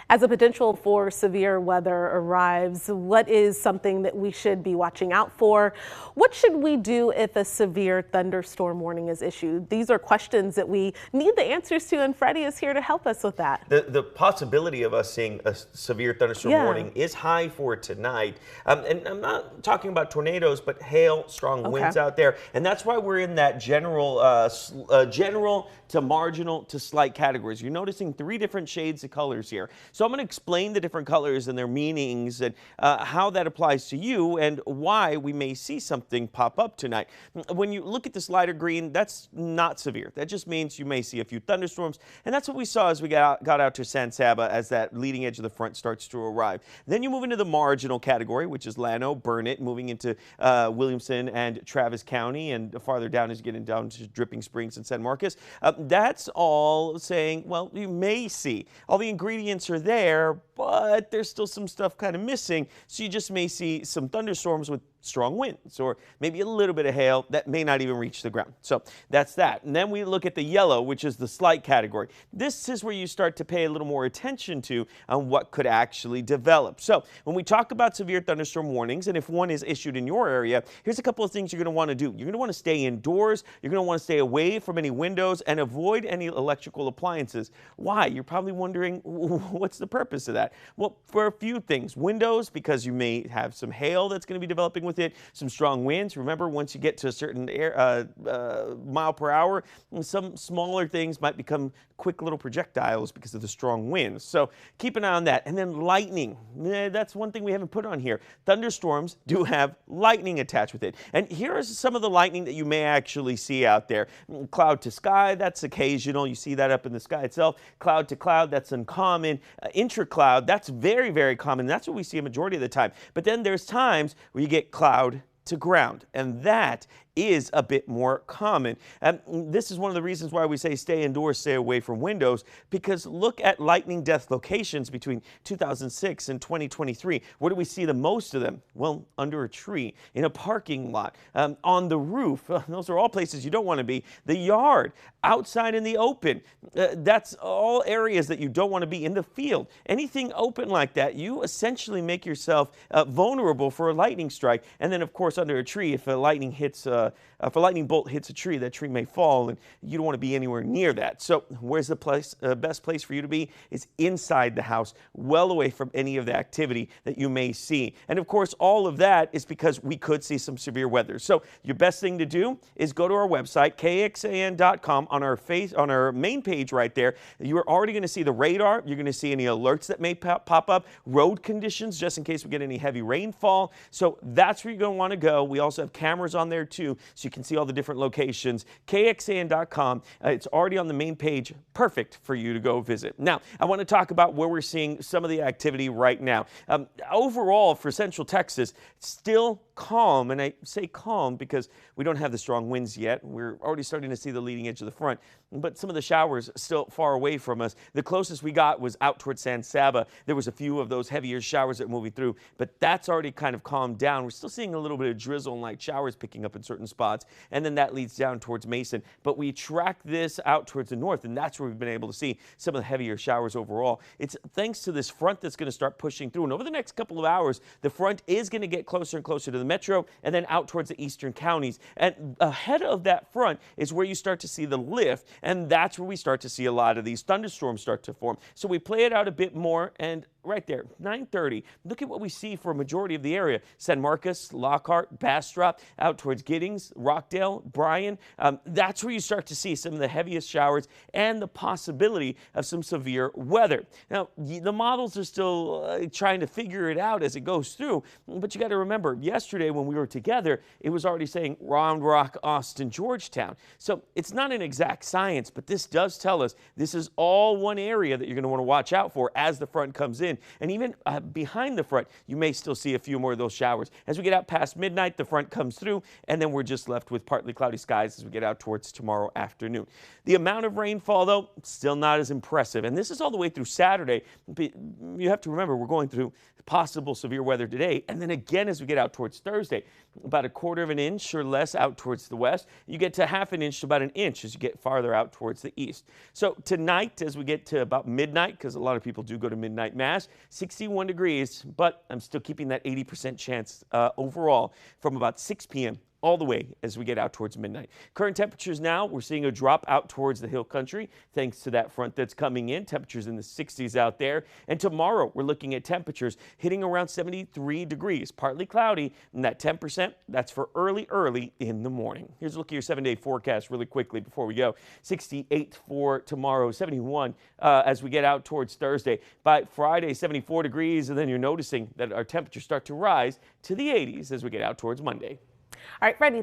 As a potential for severe weather arrives, what is something that we should be watching out for? What should we do if a severe thunderstorm warning is issued? These are questions that we need the answers to, and Freddie is here to help us with that. The possibility of us seeing a severe thunderstorm warning is high for tonight. And I'm not talking about tornadoes, but hail, strong winds out there. And that's why we're in that general to marginal to slight categories. You're noticing three different shades of colors here. So I'm going to explain the different colors and their meanings and how that applies to you and why we may see something pop up tonight. When you look at this lighter green, that's not severe. That just means you may see a few thunderstorms. And that's what we saw as we got out to San Saba as that leading edge of the front starts to arrive. Then you move into the marginal category, which is Llano, Burnett, moving into Williamson and Travis County, and farther down is getting down to Dripping Springs and San Marcos. That's all saying, well, you may see. All the ingredients are there, but there's still some stuff kind of missing. So you just may see some thunderstorms with strong winds or maybe a little bit of hail that may not even reach the ground. So that's that. And then we look at the yellow, which is the slight category. This is where you start to pay a little more attention to on what could actually develop. So when we talk about severe thunderstorm warnings, and if one is issued in your area, here's a couple of things you're going to want to do. You're going to want to stay indoors. You're going to want to stay away from any windows and avoid any electrical appliances. Why? You're probably wondering, what's the purpose of that? Well, for a few things. Windows, because you may have some hail that's going to be developing with it, some strong winds. Remember, once you get to a certain mile per hour, some smaller things might become quick little projectiles because of the strong winds. So keep an eye on that. And then lightning. That's one thing we haven't put on here. Thunderstorms do have lightning attached with it. And here is some of the lightning that you may actually see out there. Cloud to sky, that's occasional. You see that up in the sky itself. Cloud to cloud, that's uncommon. Intra-cloud, that's very, very common. That's what we see a majority of the time. But then there's times where you get cloud to ground, and that is a bit more common. And this is one of the reasons why we say stay indoors, stay away from windows, because look at lightning death locations between 2006 and 2023. Where do we see the most of them? Well, under a tree, in a parking lot, on the roof. Those are all places you don't want to be. The yard, outside in the open. That's all areas that you don't want to be. In the field, anything open like that, you essentially make yourself vulnerable for a lightning strike. And then, of course, under a tree, if a lightning bolt hits a tree, that tree may fall, and you don't want to be anywhere near that. So where's the best place for you to be? Is inside the house, well away from any of the activity that you may see. And of course, all of that is because we could see some severe weather. So your best thing to do is go to our website, kxan.com. On our main page right there, you're already going to see the radar. You're going to see any alerts that may pop up, road conditions, just in case we get any heavy rainfall. So that's where you're going to want to go. We also have cameras on there too, so you can see all the different locations. kxan.com. It's already on the main page. Perfect for you to go visit. Now, I want to talk about where we're seeing some of the activity right now. Overall, for Central Texas, still calm, and I say calm because we don't have the strong winds yet. We're already starting to see the leading edge of the front, but some of the showers still far away from us. The closest we got was out towards San Saba. There was a few of those heavier showers that were moving through, but that's already kind of calmed down. We're still seeing a little bit of drizzle and light showers picking up in certain spots, and then that leads down towards Mason. But we track this out towards the north, and that's where we've been able to see some of the heavier showers overall. It's thanks to this front that's going to start pushing through, and over the next couple of hours, the front is going to get closer and closer to the metro and then out towards the eastern counties. And ahead of that front is where you start to see the lift, and that's where we start to see a lot of these thunderstorms start to form. So we play it out a bit more, and right there, 9:30. Look at what we see for a majority of the area. San Marcos, Lockhart, Bastrop, out towards Giddings, Rockdale, Bryan. That's where you start to see some of the heaviest showers and the possibility of some severe weather. Now, the models are still trying to figure it out as it goes through, but you got to remember, yesterday when we were together, it was already saying Round Rock, Austin, Georgetown. So it's not an exact science, but this does tell us this is all one area that you're going to want to watch out for as the front comes in. in. And even behind the front, you may still see a few more of those showers. As we get out past midnight, the front comes through, and then we're just left with partly cloudy skies as we get out towards tomorrow afternoon. The amount of rainfall, though, still not as impressive. And this is all the way through Saturday. You have to remember, we're going through possible severe weather today, and then again as we get out towards Thursday, about 1/4 of an inch or less out towards the west. You get to 1/2 inch to about an inch as you get farther out towards the east. So tonight, as we get to about midnight, because a lot of people do go to midnight mass, 61 degrees, but I'm still keeping that 80% chance overall from about 6 p.m. all the way as we get out towards midnight. Current temperatures now, we're seeing a drop out towards the hill country thanks to that front that's coming in. Temperatures in the 60s out there. And tomorrow we're looking at temperatures hitting around 73 degrees, partly cloudy, and that 10%, that's for early in the morning. Here's a look at your 7-day forecast really quickly before we go. 68 for tomorrow, 71 as we get out towards Thursday. By Friday, 74 degrees, and then you're noticing that our temperatures start to rise to the 80s as we get out towards Monday. All right, Freddie.